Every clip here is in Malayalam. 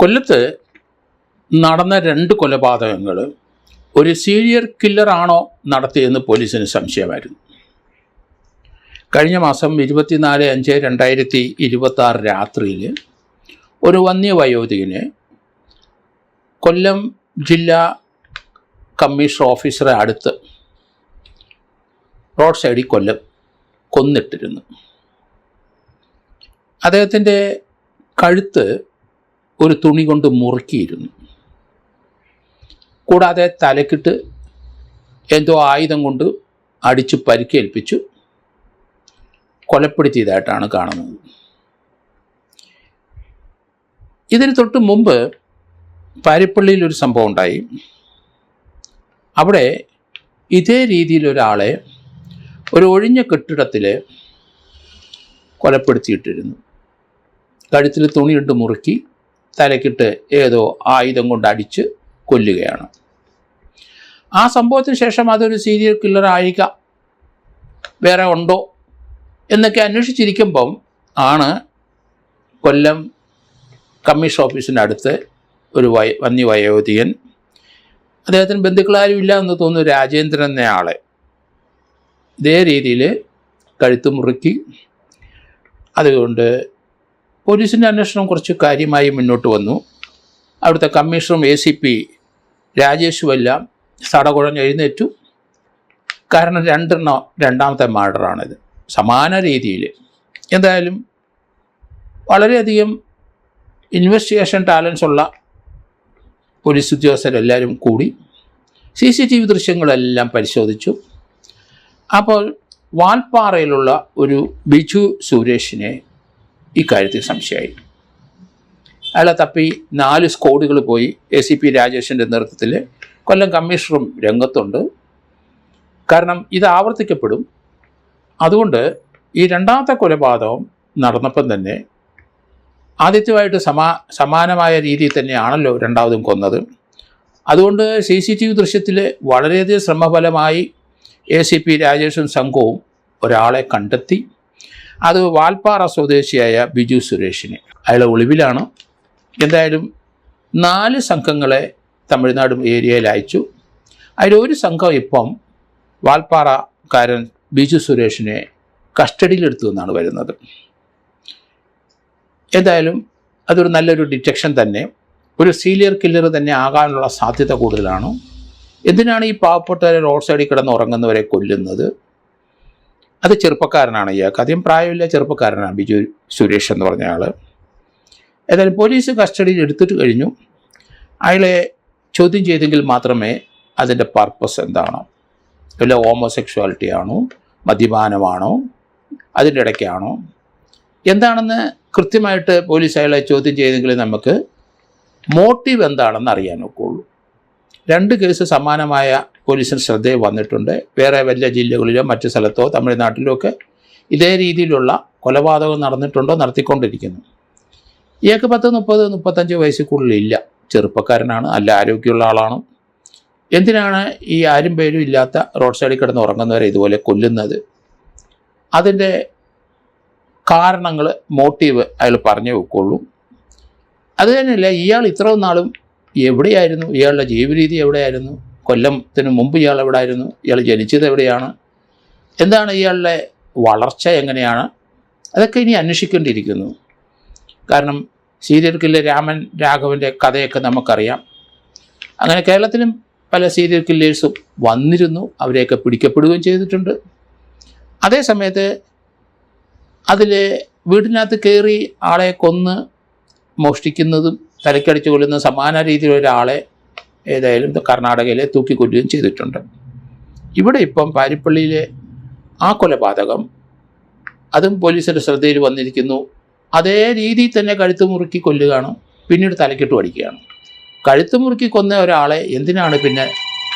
കൊല്ലത്ത് നടന്ന 2 കൊലപാതകങ്ങൾ ഒരു സീരിയൽ കില്ലറാണോ നടത്തിയെന്ന് പോലീസിന് സംശയമായിരുന്നു. കഴിഞ്ഞ മാസം 24/5/2026 രാത്രിയിൽ ഒരു വന്യവയോധികനെ കൊല്ലം ജില്ലാ കമ്മീഷണർ ഓഫീസറെ അടുത്ത് റോഡ് സൈഡിൽ കൊന്നിട്ടിരുന്നു. അദ്ദേഹത്തിൻ്റെ കഴുത്ത് ഒരു തുണി കൊണ്ട് മുറുക്കിയിരുന്നു. കൂടാതെ തലക്കിട്ട് എന്തോ ആയുധം കൊണ്ട് അടിച്ച് പരിക്കേൽപ്പിച്ചു കൊലപ്പെടുത്തിയതായിട്ടാണ് കാണുന്നത്. ഇതിന് തൊട്ട് മുമ്പ് പാരിപ്പള്ളിയിൽ ഒരു സംഭവം ഉണ്ടായി. അവിടെ ഇതേ രീതിയിൽ ഒരാളെ ഒരു ഒഴിഞ്ഞ കെട്ടിടത്തിൽ കൊലപ്പെടുത്തിയിട്ടിരുന്നു. കഴുത്തിൽ തുണിയിട്ട് മുറുക്കി തലക്കിട്ട് ഏതോ ആയുധം കൊണ്ട് അടിച്ച് കൊല്ലുകയാണ്. ആ സംഭവത്തിന് ശേഷം അതൊരു സീരിയൽ കില്ലർ ആയിരിക്കാം, വേറെ ഉണ്ടോ എന്നൊക്കെ അന്വേഷിച്ചിരിക്കുമ്പം ആണ് കൊല്ലം കമ്മീഷൻ ഓഫീസിൻ്റെ അടുത്ത് ഒരു വന്യവയോധികൻ, അദ്ദേഹത്തിന് ബന്ധുക്കളാരും ഇല്ല എന്ന് തോന്നുന്നു, രാജേന്ദ്രൻ എന്നയാളെ ഇതേ രീതിയിൽ കഴുത്ത് മുറുക്കി. അതുകൊണ്ട് പോലീസിൻ്റെ അന്വേഷണം കുറച്ച് കാര്യമായി മുന്നോട്ട് വന്നു. അവിടുത്തെ കമ്മീഷണറും ACP രാജേഷും എല്ലാം സടകുഴഞ്ഞ് എഴുന്നേറ്റു. കാരണം രണ്ടാമത്തെ മർഡറാണിത്, സമാന രീതിയിൽ. എന്തായാലും വളരെയധികം ഇൻവെസ്റ്റിഗേഷൻ ടാലൻസ് ഉള്ള പോലീസ് ഉദ്യോഗസ്ഥരെല്ലാവരും കൂടി CCTV ദൃശ്യങ്ങളെല്ലാം പരിശോധിച്ചു. അപ്പോൾ വാൽപ്പാറയിലുള്ള ഒരു ബിജു സുരേഷിനെ ഇക്കാര്യത്തിൽ സംശയമായി. അയാളെ തപ്പി 4 സ്ക്വാഡുകൾ പോയി. ACP രാജേഷിൻ്റെ നേതൃത്വത്തിൽ കൊല്ലം കമ്മീഷണറും രംഗത്തുണ്ട്. കാരണം ഇത് ആവർത്തിക്കപ്പെടും. അതുകൊണ്ട് ഈ രണ്ടാമത്തെ കൊലപാതകം നടന്നപ്പം തന്നെ ആദ്യത്തെയായിട്ട് സമാനമായ രീതിയിൽ തന്നെയാണല്ലോ രണ്ടാമതും കൊന്നത്. അതുകൊണ്ട് CCTV ദൃശ്യത്തിൽ വളരെയധികം ശ്രമഫലമായി ACP രാജേഷും സംഘവും ഒരാളെ കണ്ടെത്തി. അത് വാൽപ്പാറ സ്വദേശിയായ ബിജു സുരേഷിനെ. അയാൾ ഒളിവിലാണ്. എന്തായാലും 4 സംഘങ്ങളെ തമിഴ്നാട് ഏരിയയിൽ അയച്ചു. അതിലൊരു സംഘം ഇപ്പം വാൽപ്പാറക്കാരൻ ബിജു സുരേഷിനെ കസ്റ്റഡിയിലെടുത്തു എന്നാണ് വരുന്നത്. എന്തായാലും അതൊരു നല്ലൊരു ഡിറ്റക്ഷൻ തന്നെ. ഒരു സീരിയൽ കില്ലർ തന്നെ ആകാനുള്ള സാധ്യത കൂടുതലാണ്. എന്തിനാണ് ഈ പാവപ്പെട്ടവരെ റോഡ് സൈഡിൽ കിടന്ന് ഉറങ്ങുന്നവരെ കൊല്ലുന്നത്? അത് ചെറുപ്പക്കാരനാണ്. ഇയാൾക്ക് അധികം പ്രായമില്ല, ചെറുപ്പക്കാരനാണ് ബിജു സുരേഷ് എന്ന് പറഞ്ഞ ആൾ. ഏതായാലും പോലീസ് കസ്റ്റഡിയിൽ എടുത്തിട്ട് കഴിഞ്ഞു. അയാളെ ചോദ്യം ചെയ്തെങ്കിൽ മാത്രമേ അതിൻ്റെ പർപ്പസ് എന്താണോ, വല്ല ഹോമോസെക്ഷുവാലിറ്റി ആണോ, മദ്യപാനമാണോ, അതിൻ്റെ ഇടയ്ക്കാണോ, എന്താണെന്ന് കൃത്യമായിട്ട് പോലീസ് അയാളെ ചോദ്യം ചെയ്തെങ്കിൽ നമുക്ക് മോട്ടീവ് എന്താണെന്ന് അറിയാൻ ഒക്കുള്ളൂ. 2 കേസ് സമാനമായ പോലീസിന് ശ്രദ്ധയിൽ വന്നിട്ടുണ്ട്. വേറെ വല്ല ജില്ലകളിലോ മറ്റു സ്ഥലത്തോ തമിഴ്നാട്ടിലോ ഒക്കെ ഇതേ രീതിയിലുള്ള കൊലപാതകം നടന്നിട്ടുണ്ടോ, നടത്തിക്കൊണ്ടിരിക്കുന്നു. ഇയാൾക്ക് 30-35 വയസ്സിൽ കൂടുതലില്ല, ചെറുപ്പക്കാരനാണ്, നല്ല ആരോഗ്യമുള്ള ആളാണ്. എന്തിനാണ് ഈ ആരും പേരും ഇല്ലാത്ത റോഡ് സൈഡിൽ കിടന്ന് ഉറങ്ങുന്നവരെ ഇതുപോലെ കൊല്ലുന്നത്? അതിൻ്റെ കാരണങ്ങൾ, മോട്ടീവ് അയാൾ പറഞ്ഞേ വെക്കുള്ളൂ. അത് തന്നെയല്ല, ഇയാൾ ഇത്രയും നാളും എവിടെയായിരുന്നു? ഇയാളുടെ ജീവിതരീതി എവിടെയായിരുന്നു? കൊല്ലത്തിന് മുമ്പ് ഇയാൾ എവിടെയായിരുന്നു? ഇയാൾ ജനിച്ചത് എവിടെയാണ്? എന്താണ് ഇയാളുടെ വളർച്ച എങ്ങനെയാണ്? അതൊക്കെ ഇനി അന്വേഷിക്കേണ്ടിയിരിക്കുന്നു. കാരണം സീരിയൽ കില്ലർ രാമൻ രാഘവൻ്റെ കഥയൊക്കെ നമുക്കറിയാം. അങ്ങനെ കേരളത്തിലും പല സീരിയൽ കില്ലേഴ്സും വന്നിരുന്നു, അവരെയൊക്കെ പിടിക്കപ്പെടുകയും ചെയ്തിട്ടുണ്ട്. അതേസമയത്ത് അതിൽ വീടിനകത്ത് കയറി ആളെ കൊന്ന് മോഷ്ടിക്കുന്നതും തലക്കടിച്ച് കൊല്ലുന്ന സമാന രീതിയിലൊരാളെ ഏതായാലും കർണാടകയിലെ തൂക്കിക്കൊല്ലുകയും ചെയ്തിട്ടുണ്ട്. ഇവിടെ ഇപ്പം പാരിപ്പള്ളിയിലെ ആ കൊലപാതകം, അതും പോലീസിൻ്റെ ശ്രദ്ധയിൽ വന്നിരിക്കുന്നു. അതേ രീതിയിൽ തന്നെ കഴുത്ത് മുറുക്കി കൊല്ലുകയാണ്, പിന്നീട് തലക്കിട്ട് അടിക്കുകയാണ്. കഴുത്ത് മുറുക്കി കൊന്ന ഒരാളെ എന്തിനാണ് പിന്നെ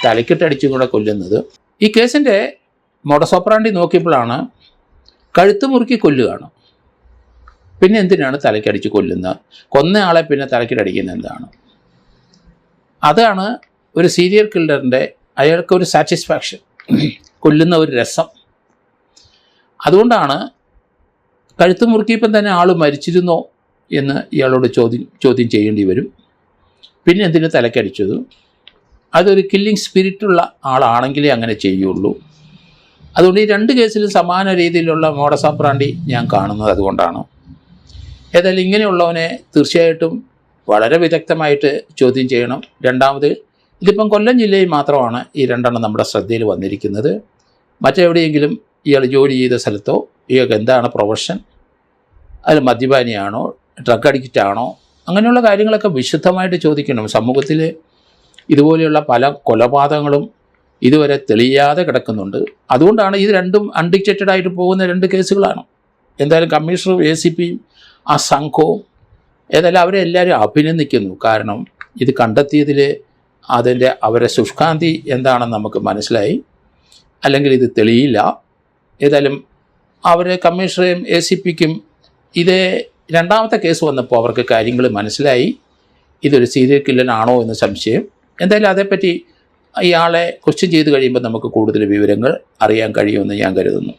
തലക്കിട്ടടിച്ചും കൂടെ കൊല്ലുന്നത്? ഈ കേസിൻ്റെ മൊഡസോപ്രാണ്ടി നോക്കിയപ്പോഴാണ് കഴുത്ത് മുറുക്കി കൊല്ലുകയാണ്, പിന്നെ എന്തിനാണ് തലക്കടിച്ച് കൊല്ലുന്നത്? കൊന്ന ആളെ പിന്നെ തലക്കിട്ടടിക്കുന്നത് എന്താണ്? അതാണ് ഒരു സീരിയൽ കില്ലറിൻ്റെ, അയാൾക്കൊരു സാറ്റിസ്ഫാക്ഷൻ, കൊല്ലുന്ന ഒരു രസം. അതുകൊണ്ടാണ് കഴുത്ത് മുറുക്കിയപ്പം തന്നെ ആൾ മരിച്ചിരുന്നോ എന്ന് ഇയാളോട് ചോദ്യം ചെയ്യേണ്ടി വരും. പിന്നെ എന്തിനു തലക്കടിച്ചത്? അതൊരു കില്ലിങ് സ്പിരിറ്റുള്ള ആളാണെങ്കിലേ അങ്ങനെ ചെയ്യുള്ളൂ. അതുകൊണ്ട് ഈ 2 കേസിലും സമാന രീതിയിലുള്ള മോഡസ് ഓപ്പറാണ്ടി ഞാൻ കാണുന്നത് അതുകൊണ്ടാണ്. ഏതായാലും ഇങ്ങനെയുള്ളവനെ തീർച്ചയായിട്ടും വളരെ വിദഗ്ധമായിട്ട് ചോദ്യം ചെയ്യണം. രണ്ടാമത്, ഇതിപ്പം കൊല്ലം ജില്ലയിൽ മാത്രമാണ് ഈ 2 എണ്ണം നമ്മുടെ ശ്രദ്ധയിൽ വന്നിരിക്കുന്നത്. മറ്റെവിടെയെങ്കിലും ഇയാൾ ജോലി ചെയ്ത സ്ഥലത്തോ ഇയാൾക്ക് എന്താണ് പ്രൊഫഷൻ, അതിൽ മദ്യപാനിയാണോ, ഡ്രഗ് അഡിക്റ്റാണോ, അങ്ങനെയുള്ള കാര്യങ്ങളൊക്കെ വിശുദ്ധമായിട്ട് ചോദിക്കണം. സമൂഹത്തിൽ ഇതുപോലെയുള്ള പല കൊലപാതകങ്ങളും ഇതുവരെ തെളിയാതെ കിടക്കുന്നുണ്ട്. അതുകൊണ്ടാണ് ഇത് രണ്ടും അൺഡിറ്റക്റ്റഡ് ആയിട്ട് പോകുന്ന 2 കേസുകളാണ്. എന്തായാലും കമ്മീഷണറും ACPയും ആ സംഘവും ഏതായാലും അവരെ എല്ലാവരും അഭിനന്ദിക്കുന്നു. കാരണം ഇത് കണ്ടെത്തിയതിൽ അവരെ ശുഷ്കാന്തി എന്താണെന്ന് നമുക്ക് മനസ്സിലായി. അല്ലെങ്കിൽ ഇത് തെളിയില്ല. ഏതായാലും അവരെ കമ്മീഷണറേയും ACPക്കും ഇതേ 2ാമത്തെ കേസ് വന്നപ്പോൾ അവർക്ക് കാര്യങ്ങൾ മനസ്സിലായി. ഇതൊരു സീരിയൽ കില്ലറാണോ എന്ന് സംശയം. എന്തായാലും അതേപ്പറ്റി ഇയാളെ ക്വസ്റ്റ്യൻ ചെയ്ത് കഴിയുമ്പോൾ നമുക്ക് കൂടുതൽ വിവരങ്ങൾ അറിയാൻ കഴിയുമെന്ന് ഞാൻ കരുതുന്നു.